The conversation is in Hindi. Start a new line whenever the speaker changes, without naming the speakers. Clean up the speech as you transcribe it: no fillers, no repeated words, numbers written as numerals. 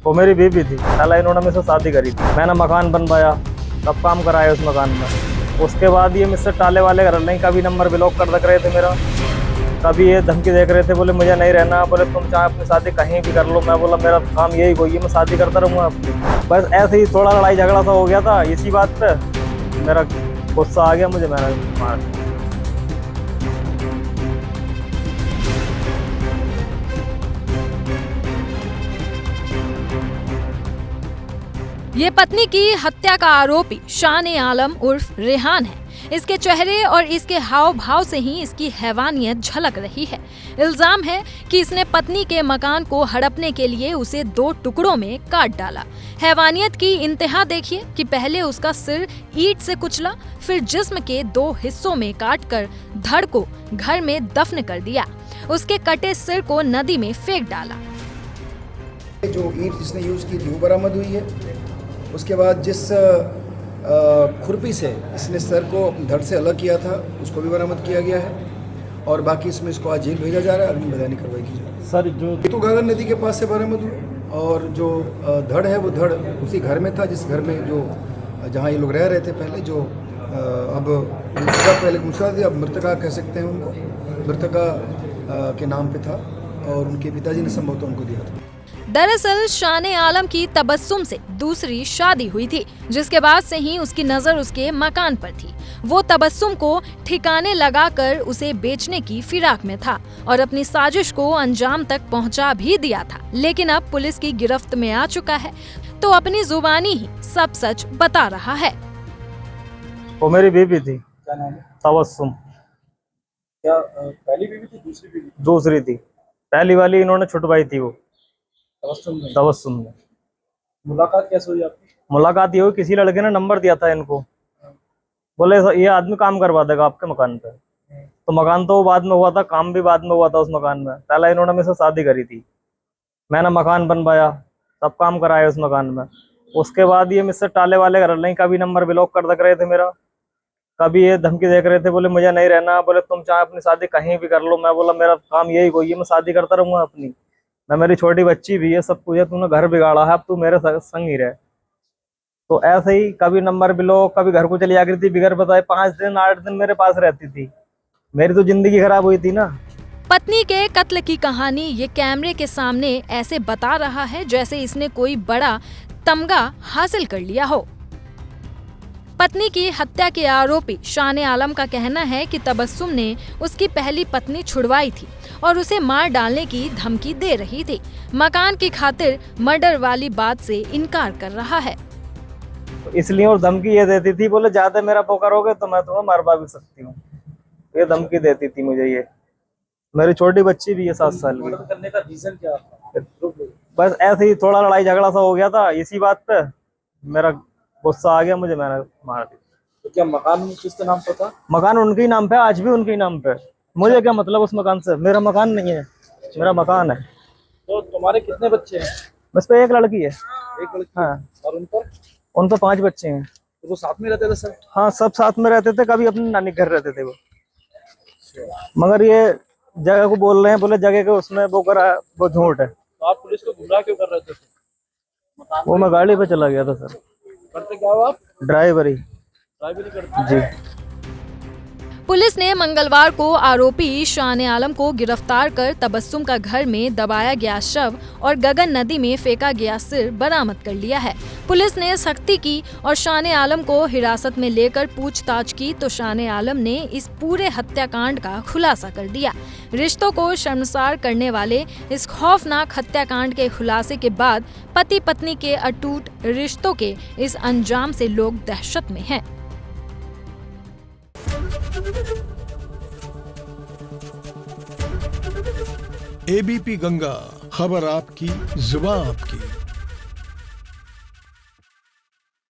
वो मेरी बीवी थी। पहले इन्होंने मुझसे शादी करी थी, मैंने मकान बनवाया, सब काम कराया उस मकान में। उसके बाद ये मुझसे टाले वाले कर रहे, कभी नंबर ब्लॉक कर रख रहे थे मेरा, कभी ये धमकी देख रहे थे, बोले मुझे नहीं रहना, बोले तुम चाहे अपनी शादी कहीं भी कर लो। मैं बोला मेरा काम यही वही है, मैं शादी करता रहूँगा अपनी। बस ऐसे ही थोड़ा लड़ाई झगड़ा सा हो गया था इसी बात पे, मेरा गुस्सा आ गया मुझे, मैंने मार दिया।
ये पत्नी की हत्या का आरोपी शान ए आलम उर्फ रेहान है। इसके चेहरे और इसके हाव भाव से ही इसकी हैवानियत झलक रही है। इल्जाम है कि इसने पत्नी के मकान को हड़पने के लिए उसे 2 टुकड़ों में काट डाला। हैवानियत की इंतहा देखिए कि पहले उसका सिर ईंट से कुचला, फिर जिस्म के 2 हिस्सों में काटकर धड़ को घर में दफन कर दिया। उसके कटे सिर को नदी में फेंक डाला।
जो ईंट जिसने यूज़ की थी वो बरामद हुई है। उसके बाद जिस खुरपी से इसने सर को धड़ से अलग किया था उसको भी बरामद किया गया है, और बाकी इसमें इसको आज जेल भेजा जा रहा है, अग्नि मैदानी कार्रवाई की जा रही है।
सर जो
तो घाघर नदी के पास से बरामद हुई, और जो धड़ है वो धड़ उसी घर में था जिस घर में जो जहाँ ये लोग रह रहे थे पहले, जो अब पहले दूसरा थी, अब मृतका कह सकते हैं उनको, मृतका के नाम पे था, और उनके पिताजी ने संभवतः उनको दिया था।
दरअसल शान ए आलम की तबस्सुम से दूसरी शादी हुई थी, जिसके बाद से ही उसकी नजर उसके मकान पर थी। वो तबस्सुम को ठिकाने लगाकर उसे बेचने की फिराक में था और अपनी साजिश को अंजाम तक पहुंचा भी दिया था, लेकिन अब पुलिस की गिरफ्त में आ चुका है तो अपनी जुबानी ही सब सच बता रहा है।
वो मेरी बीवी थी।
क्या नाम है?
तबस्सुम।
क्या पहली बीवी थी, दूसरी बीवी?
दूसरी थी, पहली वाली इन्होंने छुटवाई थी। वो तबस्सुम में।
मुलाकात कैसे हुई आपकी?
मुलाकात ये हुई, किसी लड़के ने नंबर दिया था इनको, बोले ये आदमी काम करवा देगा आपके मकान पे। तो मकान तो बाद में हुआ था, काम भी बाद में हुआ था उस मकान में। पहले इन्होंने मुझसे शादी करी थी, मैंने मकान बनवाया, सब काम कराया उस मकान में। उसके बाद ये मुझसे टाले वाले कर रहे, कभी नंबर ब्लॉक कर रख रहे थे मेरा, कभी ये धमकी देख रहे थे, बोले मुझे नहीं रहना, बोले तुम चाहे अपनी शादी कहीं भी कर लो। मैं बोला मेरा काम यही वही है, मैं शादी करता रहूँगा अपनी। मैं, मेरी छोटी बच्ची भी है, सब कुछ है, तूने घर बिगाड़ा है, अब तू मेरे संग ही रहे। तो ऐसे ही कभी नंबर ब्लॉक, कभी घर को चली जा रही थी बिगर बताए, 5 दिन 8 दिन मेरे पास रहती थी। मेरी तो जिंदगी खराब हुई थी ना।
पत्नी के कत्ल की कहानी ये कैमरे के सामने ऐसे बता रहा है जैसे इसने कोई बड़ा तमगा हासिल कर लिया हो। पत्नी की हत्या के आरोपी शान ए आलम का कहना है कि तबस्सुम ने उसकी पहली पत्नी छुड़वाई थी और उसे मार डालने की धमकी दे रही थी। मकान की खातिर मर्डर वाली बात से इनकार कर रहा है।
इसलिए और धमकी ये देती थी, बोले ज्यादा मेरा वो करोगे तो मैं तुम्हें मरवा भी सकती हूँ, ये धमकी देती थी मुझे। ये मेरी छोटी बच्ची भी है 7 साल की।
करने का रीजन क्या था?
बस ऐसे ही थोड़ा लड़ाई झगड़ा सा हो गया था इसी बात पे, मेरा गुस्सा आ गया मुझे, मैंने मार दिया।
तो क्या मकान किसके नाम पर था?
मकान उनके ही नाम पे, आज भी उनके ही नाम पे। मुझे क्या मतलब उस मकान से, मेरा मकान नहीं है, मेरा मकान है।
तो तुम्हारे कितने बच्चे हैं?
बस पे एक लड़की है।
एक लड़की?
हाँ।
और
उन पे 5 बच्चे हैं।
तो वो साथ में रहते थे सब?
हाँ, सब साथ में रहते थे, कभी अपने नानी के घर रहते थे वो। मगर ये जगह को बोल रहे हैं, बोले जगह के उसमें वो करा, वो झूठ है।
तो आप पुलिस को गुमराह क्यों कर रहे थे?
वो मैं गाड़ी पे चला गया था सर।
करते क्या हो आप?
ड्राइवरी।
ड्राइवरी करते?
जी।
पुलिस ने मंगलवार को आरोपी शान ए आलम को गिरफ्तार कर तबस्सुम का घर में दबाया गया शव और गगन नदी में फेंका गया सिर बरामद कर लिया है। पुलिस ने सख्ती की और शान ए आलम को हिरासत में लेकर पूछताछ की तो शान ए आलम ने इस पूरे हत्याकांड का खुलासा कर दिया। रिश्तों को शर्मसार करने वाले इस खौफनाक हत्याकांड के खुलासे के बाद पति पत्नी के अटूट रिश्तों के इस अंजाम से लोग दहशत में हैं।
एबीपी गंगा, खबर आपकी, जुबान आपकी।